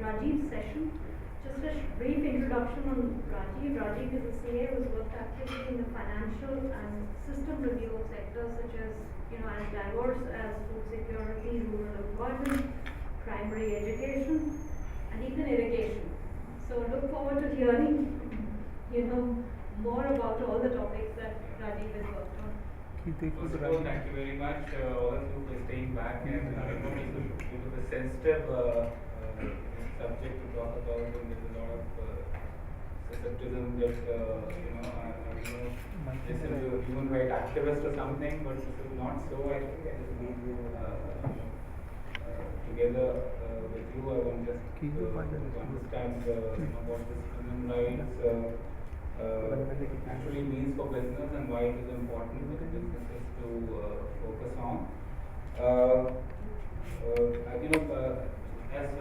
Rajiv's session. Just a brief introduction on Rajiv. Rajiv is a CA who's worked actively in the financial and system review of sectors such as, as diverse as food security, rural employment, primary education, and even irrigation. So look forward to hearing, more about all the topics that Rajiv has worked on. First of all, thank you very much, all of you, for staying back and due to the sensitive subject to talk about, and there's a lot of susceptibility that this is a human rights activist or something, but this is not so. I think I just need to together with you. I want just to understand what this human rights actually means for business and why it is important for the businesses to focus on. As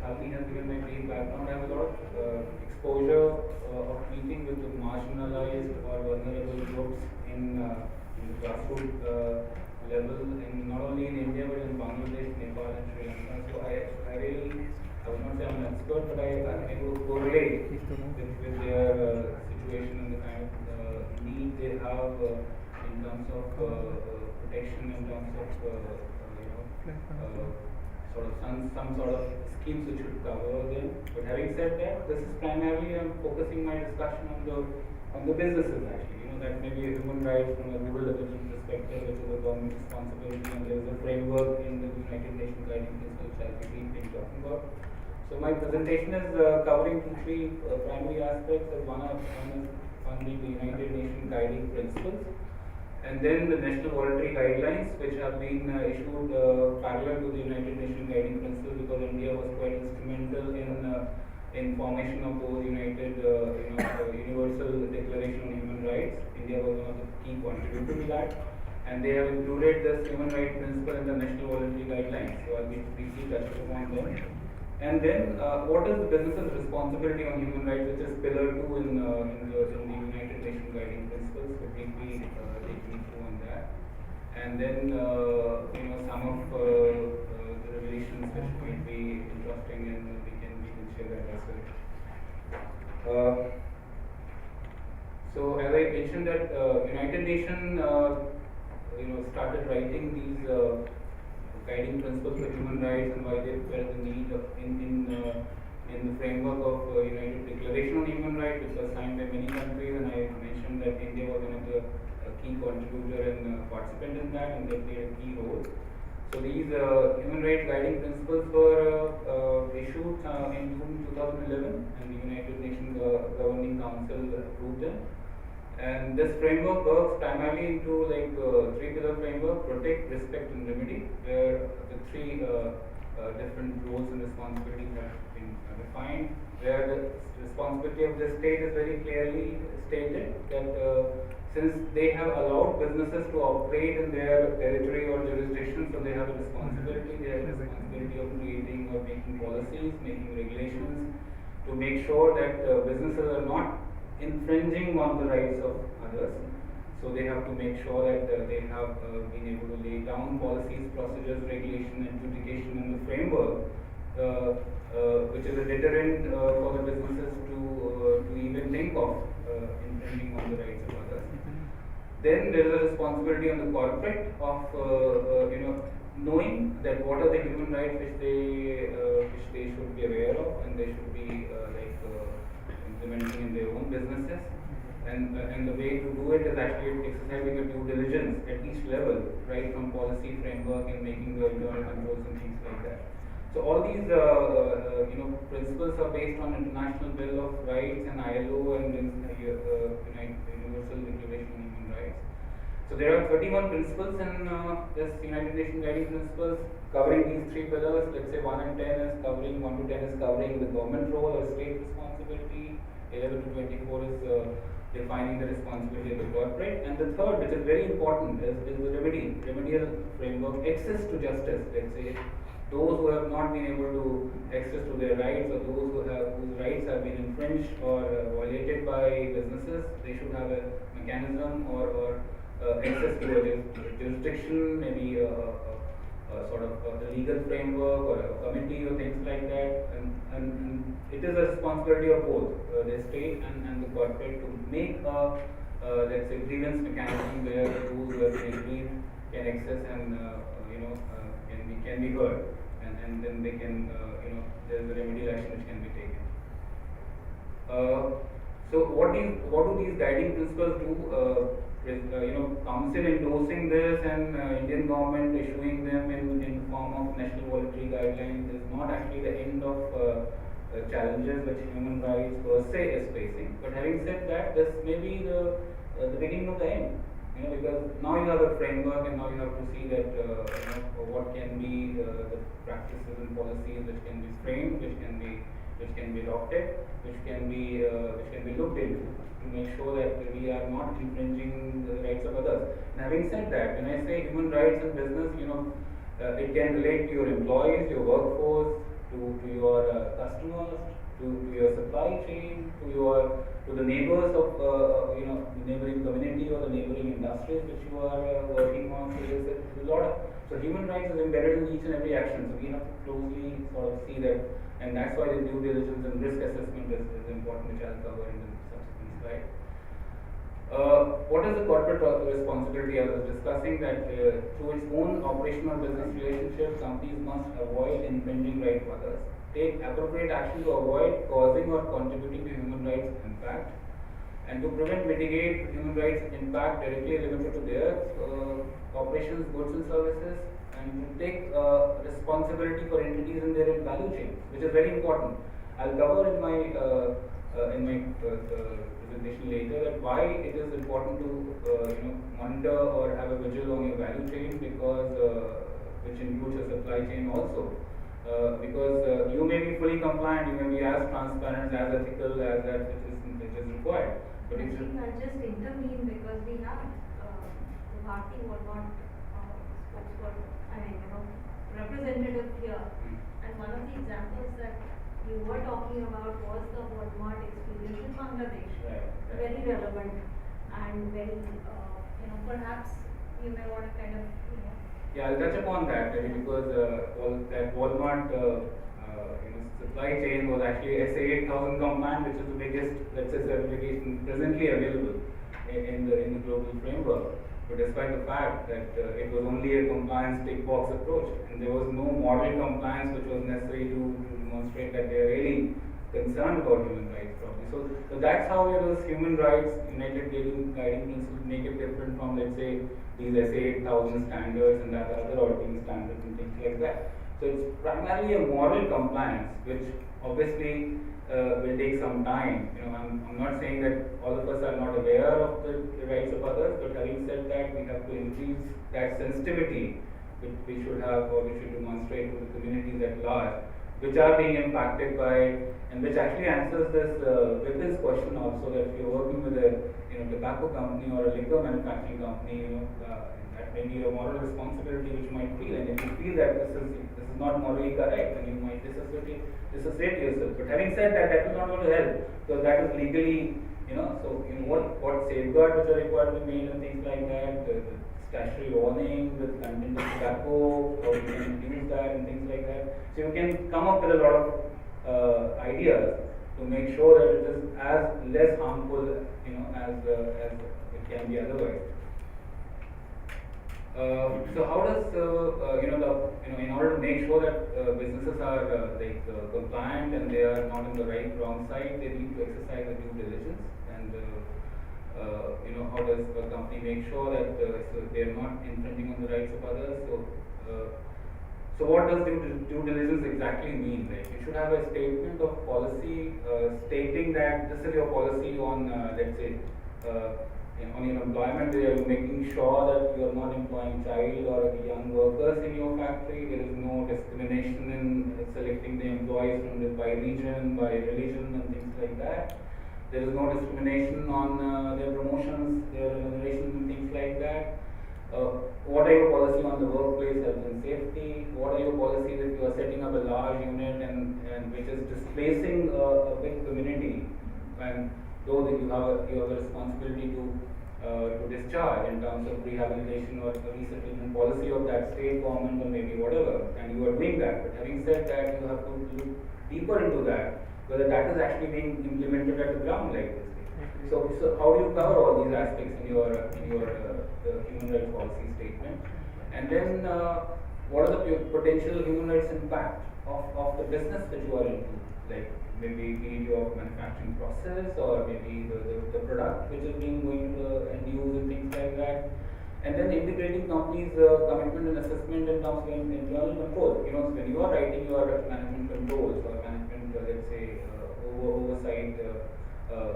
Shalini has given my brief background, I have a lot of exposure of meeting with the marginalized or vulnerable groups in the grassroots level, not only in India but in Bangladesh, Nepal, and Sri Lanka. So I really, I would not say I'm an expert, but I'm able to correlate with their situation and the kind of need they have in terms of protection, in terms of sort of some sort of schemes which should cover them. But having said that, this is primarily I'm focusing my discussion on the businesses actually. That may be a human rights from a rural development perspective, which is a government responsibility, and there is a framework in the United Nations Guiding Principles which I'll be briefly talking about. So my presentation is covering three primary aspects. One is funding the United Nations Guiding Principles, and then the National Voluntary Guidelines, which have been issued parallel to the United Nations Guiding Principles, because India was quite instrumental in formation of those Universal Declaration on Human Rights. India was one of the key contributors to that, and they have included this human rights principle in the National Voluntary Guidelines. So I'll be briefly touching upon them. And then, what is the business's responsibility on human rights, which is pillar 2 in the United Nations Guiding Principles. So briefly taking through on that, and then some of the revelations which might be interesting, and we can share that as well. So as I mentioned that United Nations started writing these guiding principles for human rights, and why they felt the need of in the framework of United Declaration on Human Rights, which was signed by many countries, and I mentioned that India was one of the key contributor and participant in that, and they played a key role. So these human rights guiding principles were issued in June 2011, and the United Nations Governing Council approved them. And this framework works primarily into three-pillar framework: protect, respect, and remedy, where the three different roles and responsibilities have been defined, where the responsibility of the state is very clearly stated that since they have allowed businesses to operate in their territory or jurisdiction, so they have a responsibility. They have a responsibility of creating or making policies, making regulations to make sure that businesses are not infringing on the rights of others. So they have to make sure that they have been able to lay down policies, procedures, regulation, adjudication, and the framework, which is a deterrent for the businesses to even think of infringing on the rights of others. Then there is a responsibility on the corporate of knowing that what are the human rights which they should be aware of, and they should be implementing in their own businesses. And the way to do it is actually exercising a due diligence at each level, right from policy framework and making the internal controls and things like that. So all these principles are based on International Bill of Rights and ILO and Universal Declaration on Human Rights. So there are 31 principles in this United Nations Guiding Principles covering these three pillars. Let's say 1 and 10 is covering, 1 to 10 is covering the government role or state responsibility. 11 to 24 is defining the responsibility of the corporate. And the third, which is very important, is the remedial framework, access to justice. Let's say those who have not been able to access to their rights, or those whose rights have been infringed or violated by businesses, they should have a mechanism or access to a jurisdiction, maybe a sort of a legal framework or a committee or things like it is a responsibility of both the state and the corporate to make a let's say grievance mechanism where those who have been aggrieved can access and can be heard, and then they can there is a remedial action which can be taken. So what do these guiding principles do? Council endorsing this and Indian government issuing them in form of national voluntary guidelines is not actually the end of challenges which human rights per se is facing. But having said that, this may be the beginning of the end. Because now you have a framework, and now you have to see that what can be the practices and policies which can be framed, which can be adopted, which can be looked into to make sure that we are not infringing the rights of others. And having said that, when I say human rights in business, it can relate to your employees, your workforce, to your customers, to your supply chain, to the neighbors of the neighboring community or the neighboring industries which you are working on. So there's a lot of human rights is embedded in each and every action. So we have to closely sort of see that, and that's why the due diligence and risk assessment is important, which I'll cover in the subsequent slide. What is the corporate responsibility? I was discussing that through its own operational business relationships, companies must avoid infringing rights of others, take appropriate action to avoid causing or contributing to human rights impact, and to prevent, mitigate human rights impact directly related to their operations, goods and services, and to take responsibility for entities in their value chain, which is very important. I'll cover in my presentation later that why it is important to monitor or have a vigil on your value chain, because which includes your supply chain also. Because you may be fully compliant, you may be as transparent, as ethical as that which is required. But I think I'll just intervene because we have Bharti Walmart representative here, and one of the examples that you were talking about was the Walmart experience in Bangladesh. Right. Very relevant and very perhaps you may want to kind of Yeah, I'll touch upon that because that Walmart supply chain was actually SA8000 compliant, which is the biggest, let's say, certification presently available in the global framework. But despite the fact that it was only a compliance tick box approach, and there was no model compliance which was necessary to demonstrate that they are really concerned about human rights probably. So that's how those human rights United guiding principles make it different from, let's say, these SA8000 standards and that other auditing standards and things like that. So it's primarily a moral compliance, which obviously will take some time. I'm not saying that all of us are not aware of the rights of others, but having said that, we have to increase that sensitivity which we should have, or we should demonstrate to the communities at large, which are being impacted by, and which actually answers this with this question also, that if you're working with a tobacco company or a liquor manufacturing company, that may be a moral responsibility which you might feel, and if you feel that this is not morally correct, then you might disassociate yourself. But having said that, that is not going to help, because that is legally, what safeguards which are required to be made and things like that, the statutory warning with content of tobacco, how you can use that and things like that. So you can come up with a lot of ideas to make sure that it is as less harmful, as it can be otherwise. So how does in order to make sure that businesses are compliant and they are not on the wrong side, they need to exercise a due diligence, and how does a company make sure that so they are not infringing on the rights of others? So what does due diligence exactly mean? Like, you should have a statement of policy stating that this is your policy on let's say on your employment, where you're making sure that you are not employing child or young workers in your factory. There is no discrimination in selecting the employees by region, by religion, and things like that. There is no discrimination on their promotions, their remuneration, and things like that. What are your policy on the workplace health and safety? What are your policies if you are setting up a large unit and which is displacing a big community, and though that you have a responsibility to discharge in terms of rehabilitation or resettlement policy of that state government or maybe whatever, and you are doing that. But having said that, you have to look deeper into that whether that is actually being implemented at the ground like this. So how do you cover all these aspects in your human rights policy statement? And then what are the potential human rights impact of the business that you are into? Like maybe be it your manufacturing process or maybe the product which is being going to the end use and things like that. And then integrating companies' commitment and assessment in terms of internal control. You know, so when you are writing your management controls or management, let's say, oversight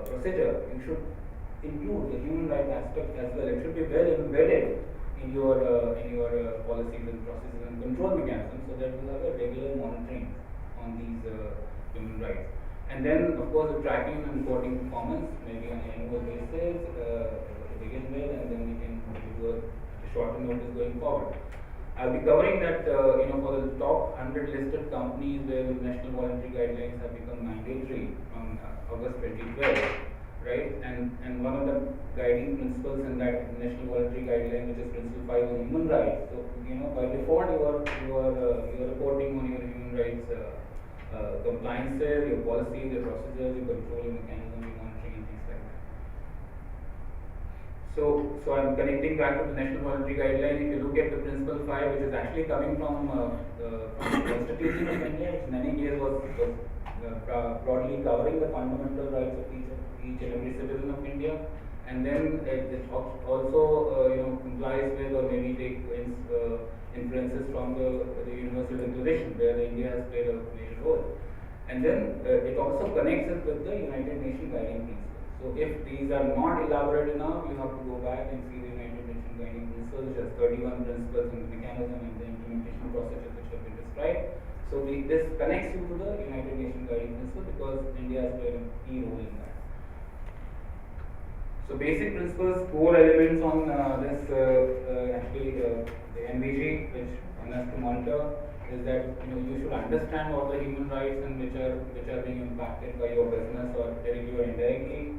procedure, you should include the human rights aspect as well. It should be well embedded in your policies and processes and control mechanisms, so that you have a regular monitoring on these human rights. And then, of course, the tracking and reporting performance, maybe on an annual basis to begin with, and then we can do a shorter notice going forward. I'll be covering that, for the top 100 listed companies where the national voluntary guidelines have become mandatory from August 2012, right? And one of the guiding principles in that national voluntary guideline, which is Principle 5 on human rights. So, by default, you are reporting on your human rights compliances, your policies, your procedures, your control, your mechanism, your monitoring, and things like that. So I'm connecting back to the National Voluntary Guideline. If you look at the Principle 5, which is actually coming from the Constitution of India, which in many years was broadly covering the fundamental rights of each and every citizen of India, and then it also complies with or maybe take inferences from the Universal Declaration, where India has played a major role. And then it also connects it with the United Nations Guiding Principles. So if these are not elaborate enough, you have to go back and see the United Nations Guiding Principles, which has 31 principles and the mechanism and the implementation processes which have been described. So this connects you to the United Nations Guiding Principle because India has played a key role in that. So basic principles, core elements on this the NVG, which one has to monitor, is that you should understand all the human rights and which are being impacted by your business or directly or indirectly.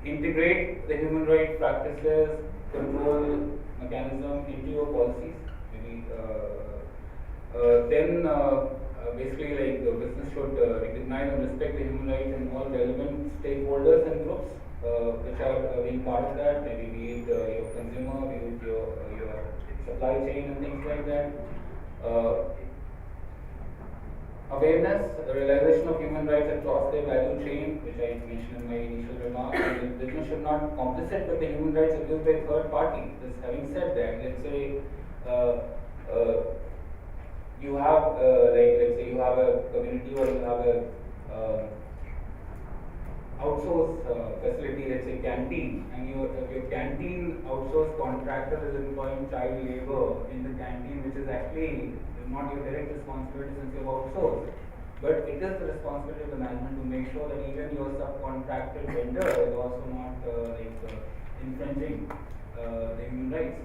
Integrate the human rights practices, control mechanism into your policies. Maybe then basically like the business should recognize and respect the human rights and all relevant stakeholders and groups which are being part of that. Maybe be it your consumer, be it your supply chain and things like that. Awareness, the realization of human rights across the value chain, which I mentioned in my initial remarks. The business should not complicate with the human rights abused by third party. This, having said that, let's say you have let's say you have a community or you have a outsource facility, let's say canteen, and your canteen outsource contractor is employing child labor in the canteen, which is actually not your direct responsibility since you have outsourced. But it is the responsibility of the management to make sure that even your subcontracted vendor is also not infringing the human rights.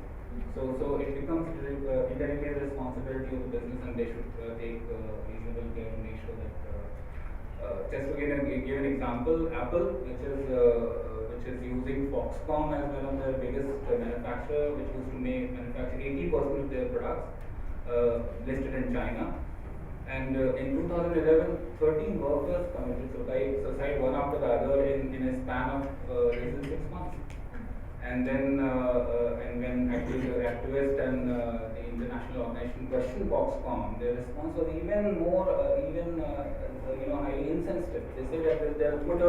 So it becomes indirectly the responsibility of the business, and they should take reasonable care to make sure that. Just to give an example, Apple, which is using Foxconn as one of their biggest manufacturer, which used to manufacture 80% of their products listed in China. And in 2011, 13 workers committed suicide one after the other in a span of less than 6 months. And then and when actually the activists and the international organization questioned Foxconn, their response was even more highly insensitive. They said that they'll put a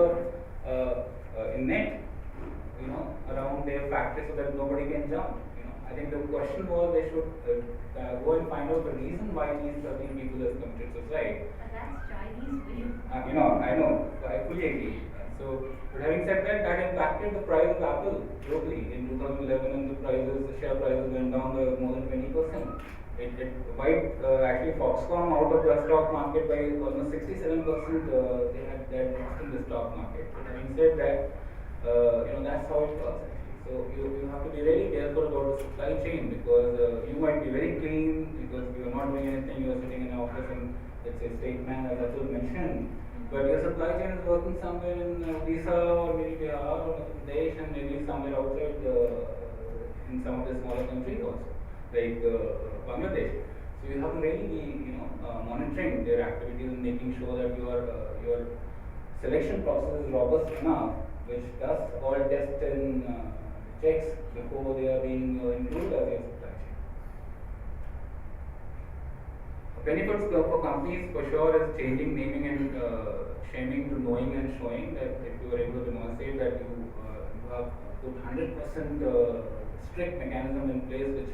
net around their factory so that nobody can jump. I think the question was they should go and find out the reason why these 13 people have committed suicide. And that's Chinese for you. I know, I fully agree. But having said that, that impacted the price of Apple globally. In 2011, and the share prices went down by more than 20%. It wiped actually Foxconn out of the stock market by almost 67%. They had lost in the stock market. But having said that, that's how it works. So you have to be really careful about the supply chain because you might be very clean because you are not doing anything, you are sitting in an office and let's say state man as Atul mentioned, but your supply chain is working somewhere in Odisha or maybe Bihar or Pradesh and maybe somewhere outside in some of the smaller countries also, like Bangladesh. So you have to really be monitoring their activities and making sure that you are selection process is robust enough, which does all tests and checks before they are being included as your supply chain. Benefits for companies for sure is changing naming and shaming to knowing and showing, that if you are able to demonstrate that you have put 100% strict mechanism in place which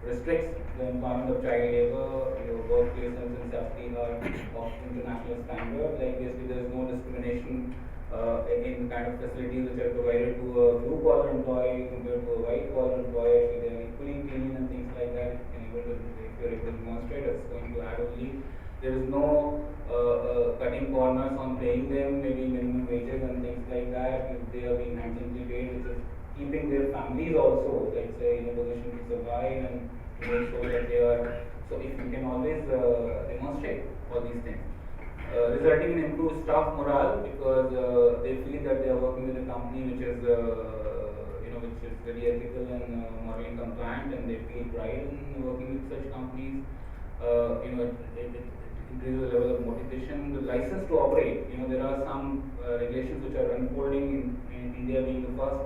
restricts the employment of child labor, your workplace health and safety are of international standard. Like basically there is no discrimination in kind of facilities which are provided to a blue collar employee compared to a white collar employee. They are equally clean and things like that. If you are able to demonstrate, it's going to add only. There is no cutting corners on paying them maybe minimum wages and things like that. If they are being handsomely paid, which is keeping their families also, let's say, in a position to survive and to make sure that they are. So if you can always demonstrate all these things, resulting in improved staff morale, because they feel that they are working with a company which is which is very ethical and morally compliant, and they feel pride in working with such companies. It increases the level of motivation. The license to operate, there are some regulations which are unfolding in India being the first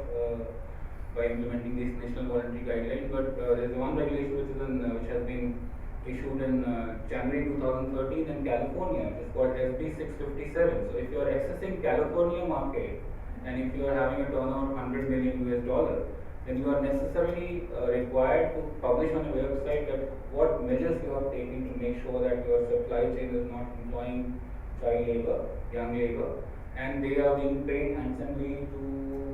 by implementing these national voluntary guidelines. But there is one regulation which has been issued in January 2013 in California. It's called SB 657. So if you are accessing California market and if you are having a turnover of $100 million US, then you are necessarily required to publish on your website that what measures you have taken to make sure that your supply chain is not employing child labor, young labor, and they are being paid handsomely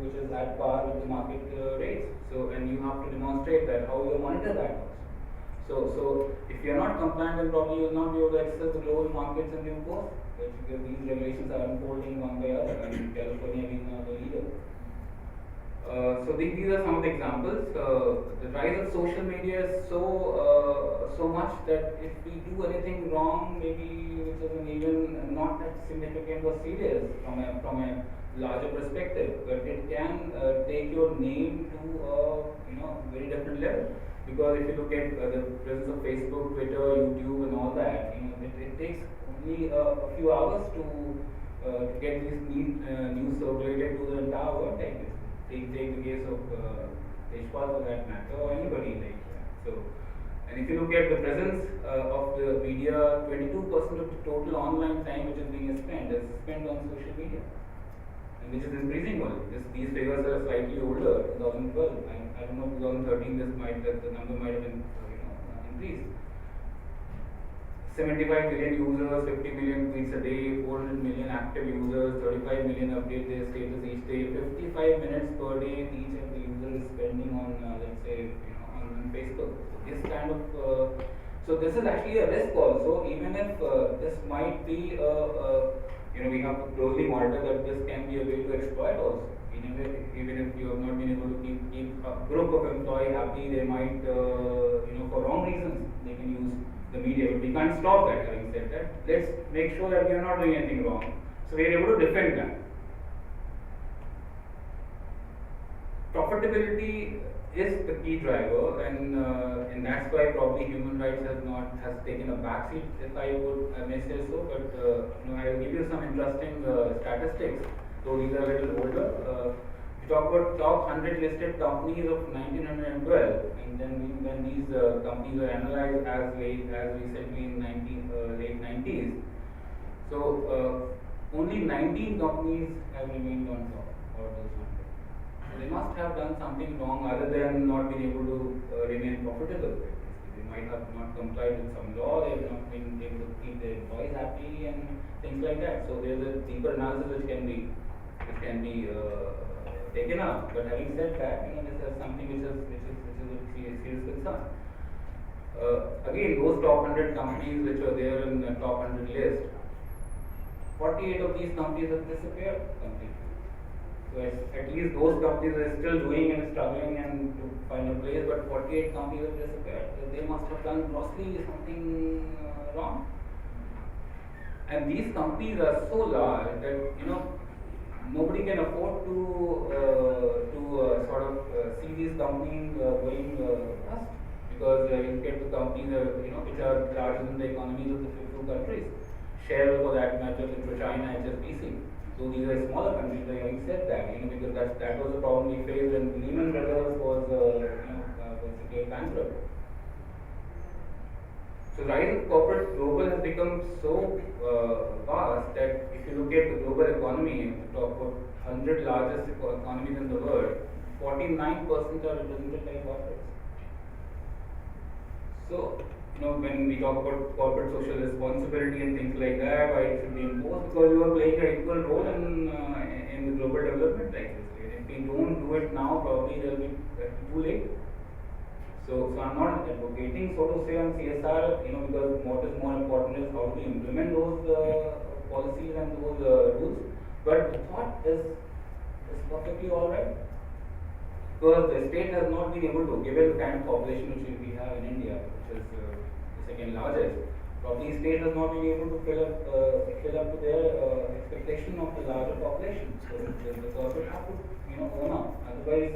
which is at par with the market rates. So, and you have to demonstrate that how you monitor that also. So if you are not compliant, then probably you will not be able to access the global markets in due course, because these regulations are unfolding one by other, and California being the leader. So these are some of the examples. The rise of social media is so much that if we do anything wrong, maybe which is even not that significant or serious from a larger perspective, but it can take your name to a very different level. Because if you look at the presence of Facebook, Twitter, YouTube, and all that, it takes only a few hours to get this news circulated to the entire world. Like this. Take the case of Tejpal for that matter, or anybody like that. So, and if you look at the presence of the media, 22% of the total online time which is being spent is spent on social media, and which is increasing only. These figures are slightly older, 2012. I don't know, 2013. The number might have been increased. 75 million users, 50 million tweets a day, 400 million active users, 35 million update their status each day, 55 minutes per day each of the user is spending on, let's say, on Facebook. This kind of, so this is actually a risk also, even if this might be, we have to closely monitor that this can be a way to exploit also. Even if you have not been able to keep a group of employees happy, they might, for wrong reasons, they can use the media. But we can't stop that. Having said that, let's make sure that we are not doing anything wrong, so we are able to defend that. Profitability is the key driver, and that's why probably human rights has taken a backseat, if I may say so. But I will give you some interesting statistics, though these are a little older. We talk about top 100 listed companies of 1912, and then when these companies were analyzed as recently in late 90s. So only 19 companies have remained on top of those 100. So they must have done something wrong other than not being able to remain profitable. They might have not complied with some law, they have not been able to keep their employees happy and things like that. So there's a deeper analysis which can be taken up. But having said that, this is something which is a serious concern. Again, those top 100 companies which are there in the top 100 list, 48 of these companies have disappeared completely. So at least those companies are still doing and struggling and to find a place, but 48 companies have disappeared. They must have done grossly something wrong. And these companies are so large that nobody can afford to sort of see these companies going bust, because you get the companies which are larger than the economies of the 52 countries. Shell, for that matter, PetroChina, HSBC. So these are smaller countries, having said that, because that was the problem we faced when Lehman Brothers was, was declared bankrupt. So rise of corporate global has become so vast that if you look at the global economy, the top 100 largest economies in the world, 49% are represented by corporates. So, when we talk about corporate social responsibility and things like that, why it should be imposed, because you are playing an equal role in the global development like this. If we don't do it now, probably it will be too late. So I'm not advocating, so to say, on CSR, because what is more important is how do we implement those policies and those rules. But the thought is perfectly all right. Because the state has not been able to, given the kind of population which we have in India, which is the second largest, probably state has not been able to fill up to their expectation of the larger population. So the corporate have to, own up. Otherwise,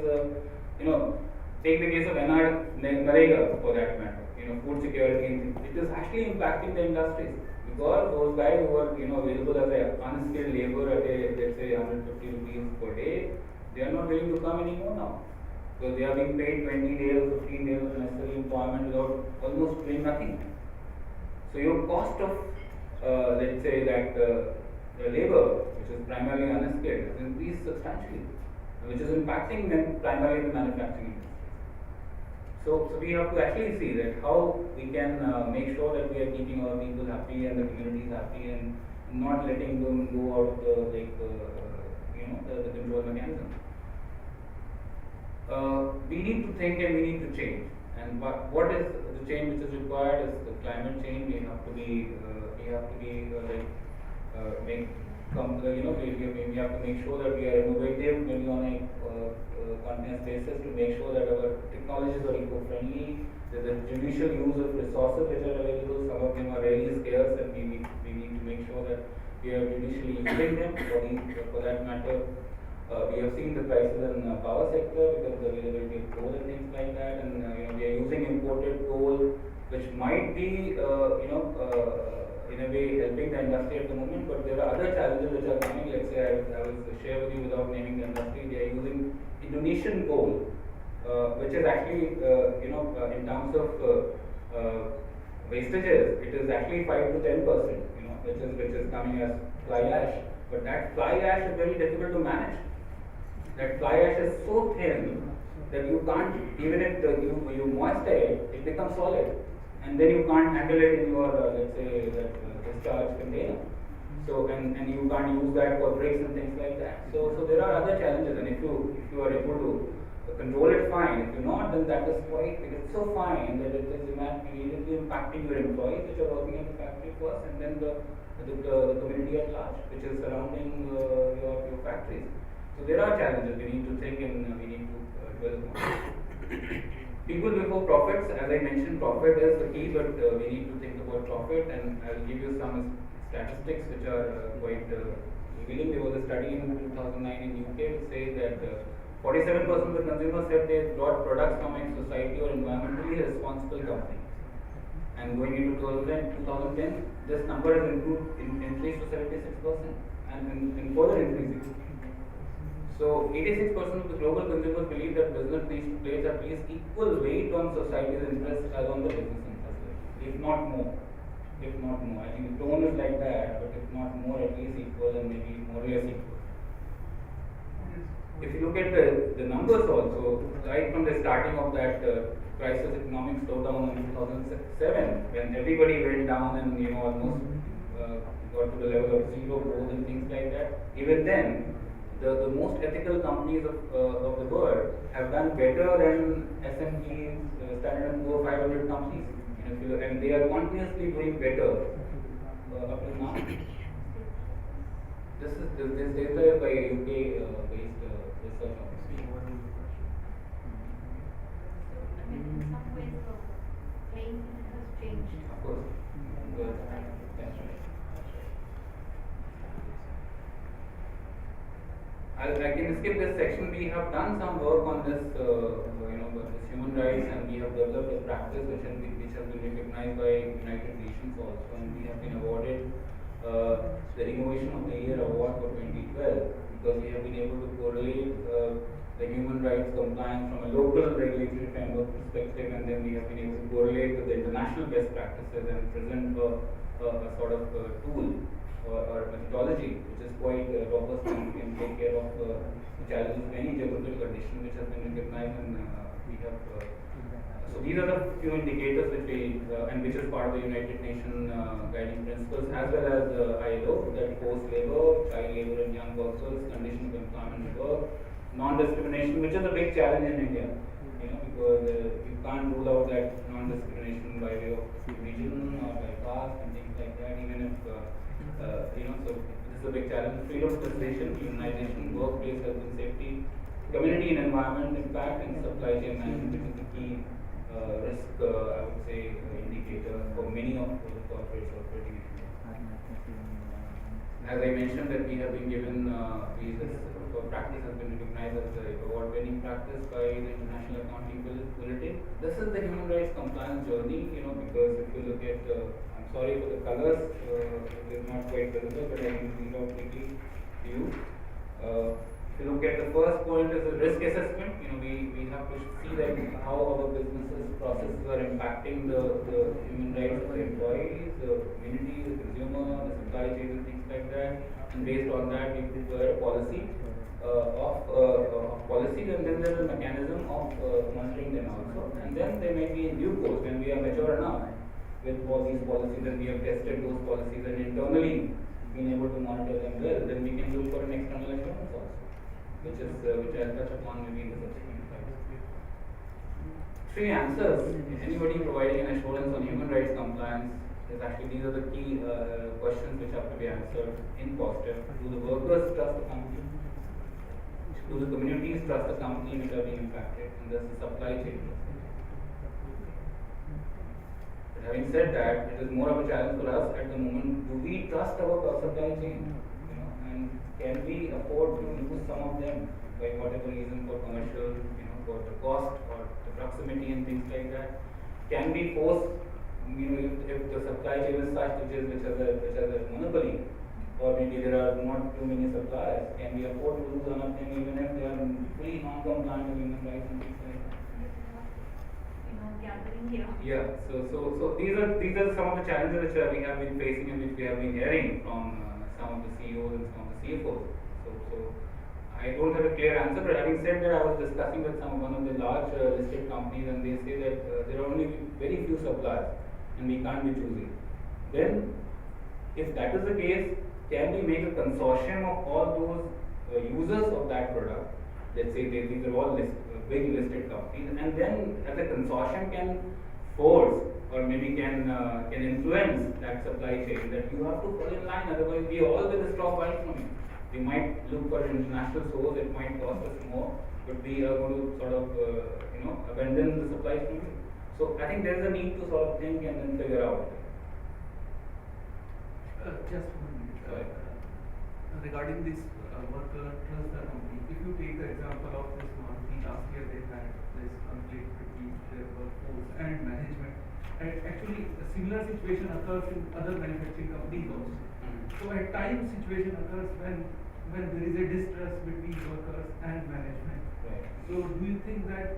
take the case of NREGA for that matter, food security, it is actually impacting the industries because those guys who are, available as a unskilled labor at a, let's say, 150 rupees per day, they are not willing to come anymore now because they are being paid 20 days, 15 days of necessary employment without almost doing nothing. So your cost of, let's say that the labor, which is primarily unskilled, has increased substantially, which is impacting them primarily the manufacturing industry. So we have to actually see that how we can make sure that we are keeping our people happy and the communities happy and not letting them go out of the the control mechanism. We need to think and we need to change. And what is the change which is required is the climate change. We have to be we have to make sure that we are innovative, maybe on a continuous basis, to make sure that our technologies are eco-friendly. There's a judicial use of resources which are available. Some of them are really scarce, and we need to make sure that we are judicially using them. For that matter, we have seen the crisis in the power sector because of the availability of coal and things like that, and we are using imported coal, which might be in a way helping the industry at the moment, but there are other challenges which are coming. Let's say I will share with you without naming the industry. They are using Indonesian coal, which is actually in terms of wastages, it is actually 5 to 10%, which is coming as fly ash. But that fly ash is very difficult to manage. That fly ash is so thin that you can't, even if you moisturize it, it becomes solid, and then you can't handle it in your let's say that discharge container. So and you can't use that for bricks and things like that. So there are other challenges, and if you are able to control it, fine. If you're not, then that is quite, it is so fine that it is immediately impacting your employees which are working in the factory first, and then the community at large, which is surrounding your factories. So there are challenges we need to think and we need to dwell upon. People before profits, as I mentioned, profit is the key, but we need to think about profit, and I'll give you some statistics which are quite revealing. There was a study in 2009 in UK which says that 47% of the consumers said they bought products from a society or environmentally responsible company. And going into 2010, this number has increased to 76% and further increasing. So 86% of the global consumers believe that business needs to place at least equal weight on society's interests as on the business interest, if not more. If not more. I think the tone is like that, but if not more, at least equal and maybe more or less equal. If you look at the numbers also, right from the starting of that crisis economic slowdown in 2007, when everybody went down and almost got to the level of zero growth and things like that, even then, the most ethical companies of the world have done better than S&P, Standard & Poor's 500 companies, and they are continuously doing better up till now. This data is by UK based research office. I mean, in some ways, the playing field has changed. Of course. That's right. I can skip this section. We have done some work on this, this human rights, and we have developed a practice which has been recognized by United Nations also, and we have been awarded Innovation of the Year award for 2012 because we have been able to correlate the human rights compliance from a local regulatory framework perspective, and then we have been able to correlate with the international best practices and present a sort of tool or methodology which is quite robust and can take care of the challenges of any geographical condition which has been recognized, and we have. So these are the few indicators which we and which is part of the United Nations guiding principles as well as ILO, that forced labor, child labor and young workers, conditions of employment at work, non-discrimination, which is a big challenge in India, because you can't rule out that non-discrimination by way of religion or by caste and things like that, even if so this is a big challenge. Freedom of association, unionization, workplace health and safety, community and environment impact, and supply chain management, which is the key risk, I would say, indicator for many of the corporates operating in India. As I mentioned, that we have been given this practice has been recognized as the award-winning practice by the International Accounting Bulletin. This is the human rights compliance journey, because if you look at, I'm sorry for the colors, it is not quite visible, but I can read out quickly to you. If you look at the first point is the risk assessment, we have to see that how our businesses processes are impacting the human rights of the employees, the community, the consumer, the supply chain and things like that. And based on that we prepare a policy policies, and then there is a mechanism of monitoring them also. And then they may be in due course when we are mature enough with all these policies and we have tested those policies and internally been able to monitor them well, then we can look for an external assurance also, which I'll touch upon maybe in the subsequent slides. Three answers. Anybody providing an assurance on human rights compliance is actually, these are the key questions which have to be answered in positive. Do the workers trust the company? Do the communities trust the company which are being impacted? And thus the supply chain. But having said that, it is more of a challenge for us at the moment. Do we trust our supply chain? And can we afford to lose some of them by whatever reason, for commercial, for the cost or the proximity and things like that? Can we force, if the supply chain is such which has a monopoly, or maybe there are not too many suppliers, can we afford to lose one of them even if they are fully non-compliant with human rights and things like that? Gathering here. Yeah, so these are some of the challenges which we have been facing and which we have been hearing from some of the CEOs and some of the CFOs. So I don't have a clear answer, but having said that, I was discussing with one of the large listed companies, and they say that there are only very few suppliers and we can't be choosy. Then, if that is the case, can we make a consortium of all those users of that product? Let's say these are all big listed companies, and then as a consortium can force or maybe can influence that supply chain that you have to fall in line, otherwise we all will stop buying from you. We might look for an international source, it might cost us more, but we are going to sort of abandon the supply from you. So I think there is a need to sort of think and then figure out. Just 1 minute. Regarding this worker trust the company, if you take the example of this Maruti, last year they had this conflict between their workforce and management, and actually a similar situation occurs in other manufacturing companies also. So at times situation occurs when there is a distrust between workers and management. Right. So do you think that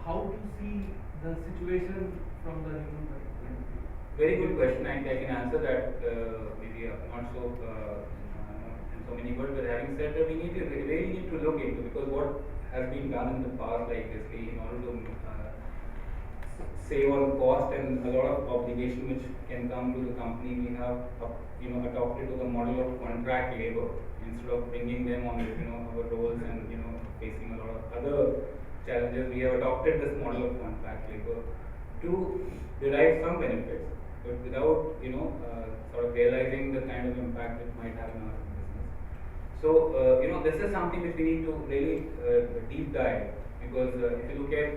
how to see the situation from the human rights point of view? Very good question. I can answer that. Maybe not so in so many words, but having said that, we really need to look into, because what has been done in the past, like this, in order to save on cost and a lot of obligation which can come to the company, we have adopted to the model of contract labor instead of bringing them on our roles and facing a lot of other challenges. We have adopted this model of contract labor to derive some benefits, but without sort of realizing the kind of impact it might have in our business. So this is something which we need to really deep dive, because if you look at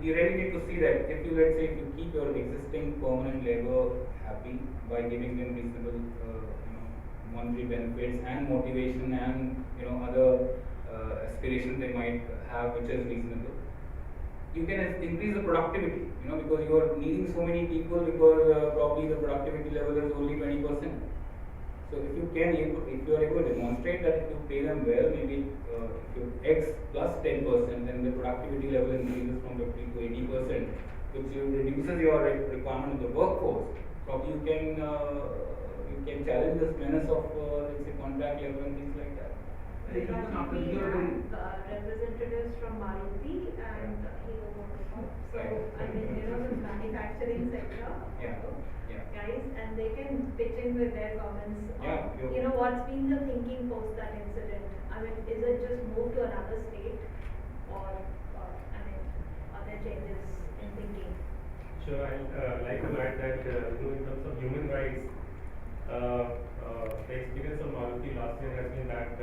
you really need to see that if you keep your existing permanent labor happy by giving them reasonable monetary benefits and motivation and other aspirations they might have, which is reasonable, you can increase the productivity, because you are needing so many people, because probably the productivity level is only 20%. So if you are able to demonstrate that if you pay them well, maybe if you X plus 10%, then the productivity level increases from 50 to 80%, which reduces your requirement of the workforce. Probably you can challenge this menace of let's say contract labor and things like that. Even after We you are very have representatives from Maruti and Hero Motorcorp. So, Right. I mean, the manufacturing sector. Yeah, yeah. Guys, and they can pitch in with their comments Yeah, on, what's been the thinking post that incident? I mean, is it just move to another state or, I mean, are there changes in thinking? Sure, I'd like to add that in terms of human rights, the experience of Maruti last year has been that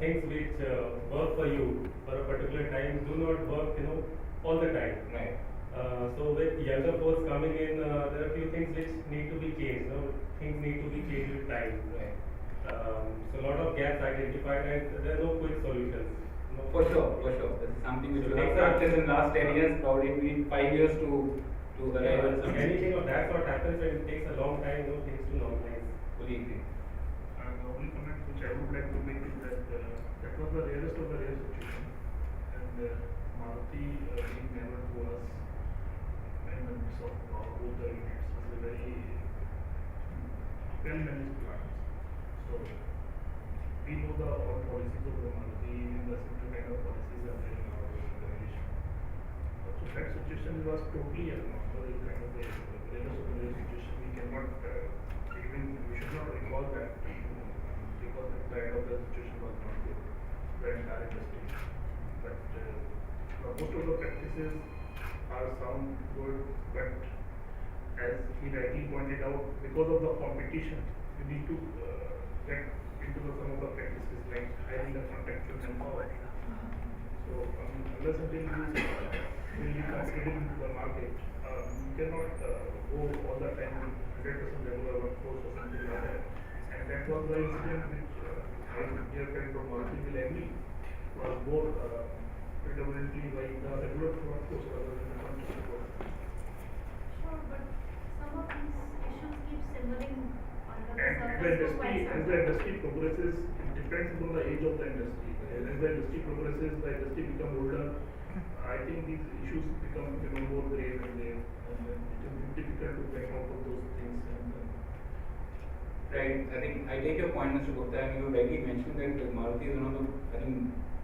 things which work for you for a particular time do not work all the time. Right. So with younger folks coming in, there are a few things which need to be changed. Things need to be changed with time. Right. So a lot of gaps identified, and there are no quick solutions. For sure. This is something which we So have next time- practiced in last 10 years, probably it will 5 years to arrive at something. Anything of that sort happens, and it takes a long time, things to normalize. Fully agree. And the only comment which I would like to make is that that was the rarest of the rare situation, and Maruti being neighbor to us in the midst of both the units is a very well managed plant. So we know the all policies of the Maruti, in the similar kind of policies are there in our organization. So that situation was totally abnormal, kind of a rarest of the rare situation. We cannot we should not recall that because at the end of the situation was not good for the entire industry. But most of the practices are sound good, but as he rightly pointed out, because of the competition, we need to get into some of the practices like hiring the contractual manpower. So unless until you will be competitive into the market, you cannot go all the time with 100% regular workforce or something like that. And that was the incident which my dear friend from Maruti will agree was more predominantly by the regular workforce rather than the contractual workforce. Sure, but some of these issues keep simmering under the And surface for quite as some the time. industry progresses, it depends upon the age of the industry. As the industry progresses, the industry become older. I think these issues become more grave and grave, and then it is difficult to back out of those things. Right. I think I take your point, Mr. Gupta, and you rightly mentioned that Maruti is one of the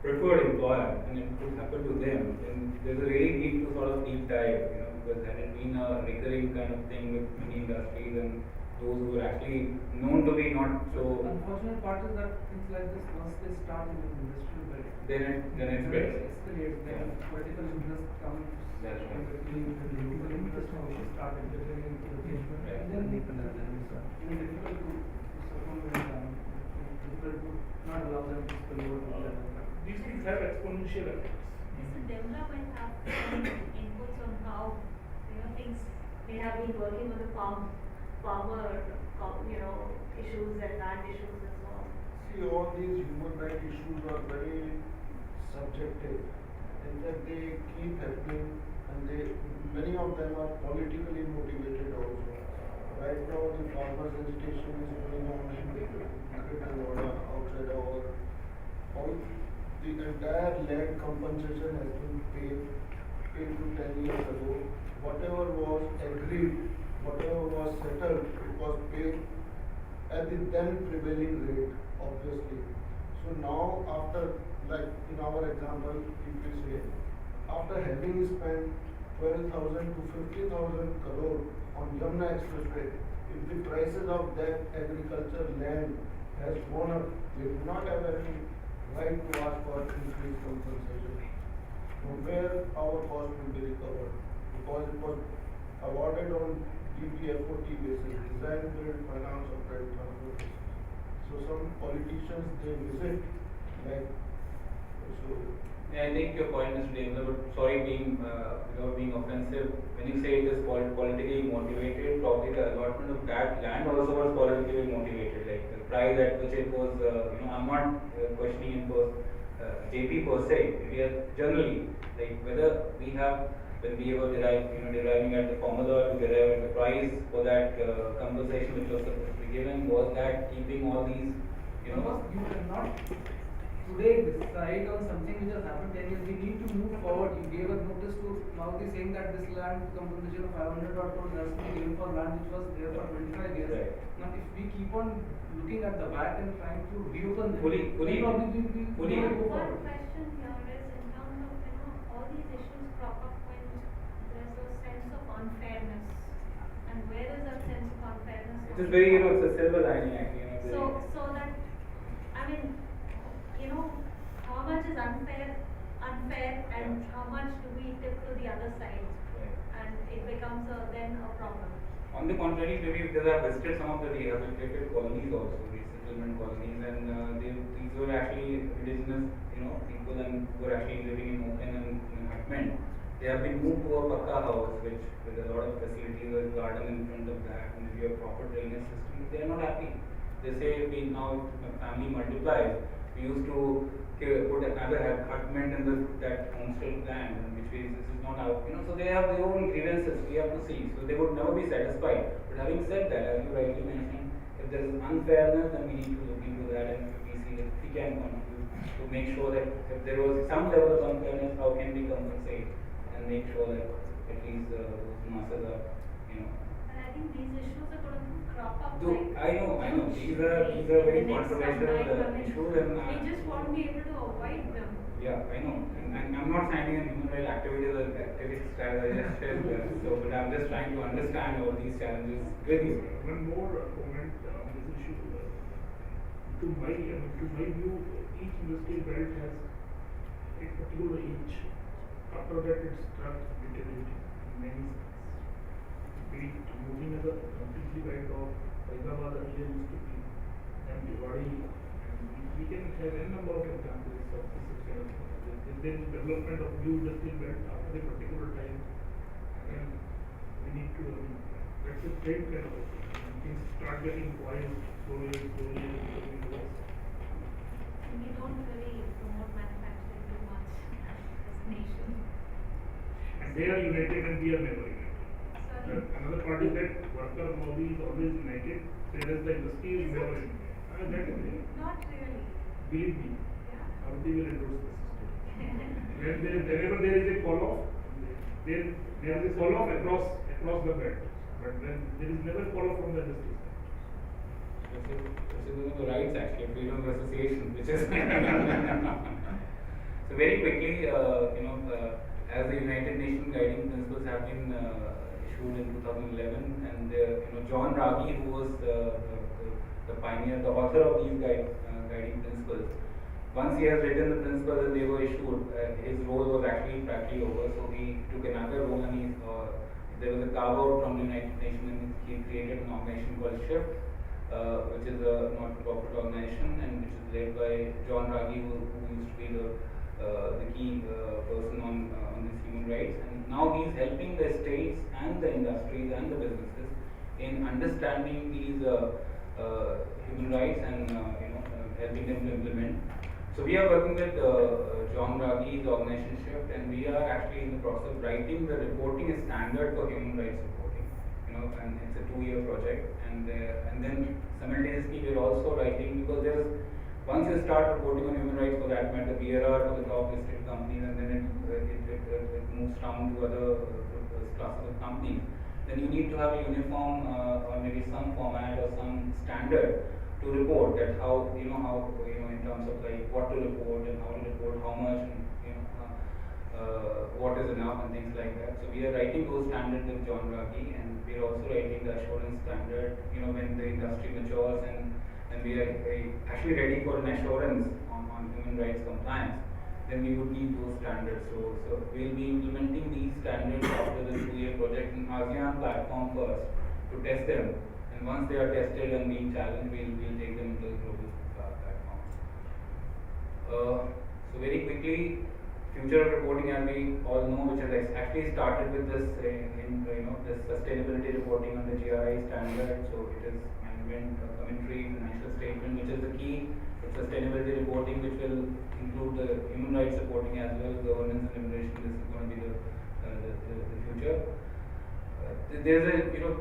preferred employer, and it could happen to them. And there's a really need to sort of deep dive, because had it been a recurring kind of thing with many industries and those who are actually known to be not so, unfortunate part is that things like this, once they start in the industrial belt, then it's better. escalates, then Yeah. political interest comes. That's right. The local interest also start interfering into the case. Right. And then it is difficult to circumvent them, difficult to not allow them to spill over to the other. These things have exponential effects. Mr. Demla might have some inputs on how, things may have been working with the farmer, issues and land issues and so on. See, all these human rights issues are very subjective. In fact, they keep happening, and many of them are politically motivated also. Right now, the farmers' agitation is going on in Kritangoda, outside our all. The entire land compensation has been paid 8 to 10 years ago. Whatever was agreed, whatever was settled, it was paid at the then prevailing rate, obviously. So now, after, like in our example, if we say, after having spent 12,000 to 50,000 crore on Yamuna Expressway, if the prices of that agriculture land has gone up, they do not have any right to ask for increased compensation. From where our cost will be recovered, because it was awarded on DPFOT basis, design, build, finance, operate, transfer basis. So some politicians, they visit, like, so. Yeah, I take your point, Mr. Devendra, but sorry without being offensive, when you say it is politically motivated, probably the allotment of that land also was politically motivated, like the price at which it was, I'm not questioning JP per se, we are generally, like whether we have when we were deriving at the formula to derive at the price for that compensation which was supposed to be given, was that keeping all these, you know. You cannot today decide on something which has happened 10 years. We need to move forward. You gave a notice to Maruti saying that this land compensation of 500 odd crores has to be given for land which was there for 25 years. Right. Now, if we keep on looking at the back and trying to reopen them, Fully- then probably we fully- will go One forward. question here is in terms of, all these issues crop up when there's a sense of unfairness. And where is that sense of unfairness? It is very, it's a silver lining actually, So that, I mean, how much is unfair, and how much do we tip to the other side? Right. And it becomes then a problem. On the contrary, maybe because I have visited some of the rehabilitated colonies also, resettlement colonies, and these were actually indigenous, people and who were actually living in open and in hutment. They have been moved to a pakka house, which with a lot of facilities, with garden in front of that, and if you have proper drainage system, they are not happy. They say, now if my family multiplies, we used to put another hutment in that homestead land, which is this is not our, so they have their own grievances we have to see. So they would never be satisfied. But having said that, as you rightly mentioned, if there is unfairness, then we need to look into that and we see that we can contribute to make sure that if there was some level of unfairness, how can we compensate and make sure that at least those masses are, And I think these issues are going to crop up. I know. These are very in the next controversial sometime. issues, and We just won't be able to avoid them. yeah, I know. And I'm not signing in human rights activities or activists as I just said, but I'm just trying to understand all these challenges with you. One more comment on this issue. To my view, each industrial belt has a particular age. After that, it starts deteriorating in many sense. Be it moving as a completely belt of Hyderabad earlier used to be, and Diwali, and we can have a number of examples of this kind of thing. There is development of new industrial belt after a particular time, and we need to, that's a trend kind of a thing. And things start getting quiet slowly, becoming worse. We don't really promote manufacturing too much as a nation. And they are united and we are never united. Sorry. Another part is that worker lobby is always united, whereas the industry is Is never it? united. That is it. Not really. Believe me, Yeah. Maruti will endorse the system. Whenever there is a call off, there is a call off across the belt. But then there is never call off from the industry side. This is one of the rights actually, freedom of association, which is so very quickly, as the United Nations guiding principles have been issued in 2011, and John Raggi, who was the pioneer, the author of these guiding principles, once he has written the principles and they were issued, his role was actually practically over. So he took another role and there was a carve out from the United Nations and he created an organization called SHIFT, which is a not-for-profit organization and which is led by John Raggi, who used to be the key person on these human rights. And now he is helping the states and the industries and the businesses in understanding these human rights and helping them to implement. So we are working with John Raggi's organization SHIFT, and we are actually in the process of writing the reporting standard for human rights reporting. And it's a 2-year project, and then simultaneously we are also writing, because once you start reporting on human rights, for that matter, BRR for the top listed companies, and then it moves down to other classes of companies, then you need to have a uniform or maybe some format or some standard to report that how in terms of like what to report and how to report how much and what is enough and things like that. So we are writing those standards with John Raggi, and we are also writing the assurance standard. When the industry matures and we are actually ready for an assurance on human rights compliance, then we would need those standards. So we'll be implementing these standards after the 2-year project in ASEAN platform first to test them. And once they are tested and being challenged, we'll take them to the global platform. So very quickly, future of reporting, as we all know, which has actually started with this this sustainability reporting on the GRI standard. So it is management commentary, financial statement, which is the key. It's sustainability reporting, which will include the human rights reporting as well, governance and liberation. This is going to be the the future. There's a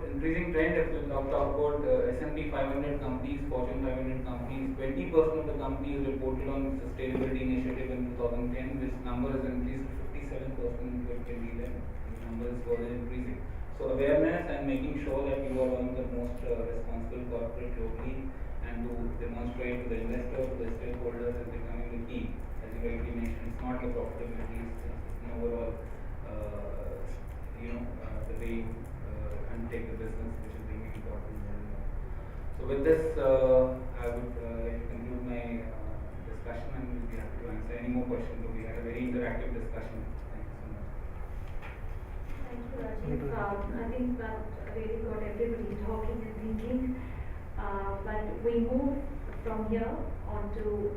increasing trend. If we talk about S&P 500 companies, Fortune 500 companies, 20% of the companies reported on sustainability initiative in 2010. This number has increased to 57% in 2010. This number is further increasing. So awareness and making sure that you are one of the most responsible corporate globally, and to demonstrate to the investor, to the stakeholders, is becoming the key. As you rightly mentioned, it's not the profitability, it's an overall the way you undertake the business, which is really important more and more. So with this, I would like to conclude my discussion, and we'll be happy to answer any more questions. So we had a very interactive discussion. Thank you so much. Thank you, Rajiv. I think that really got everybody talking and thinking. But we move from here on to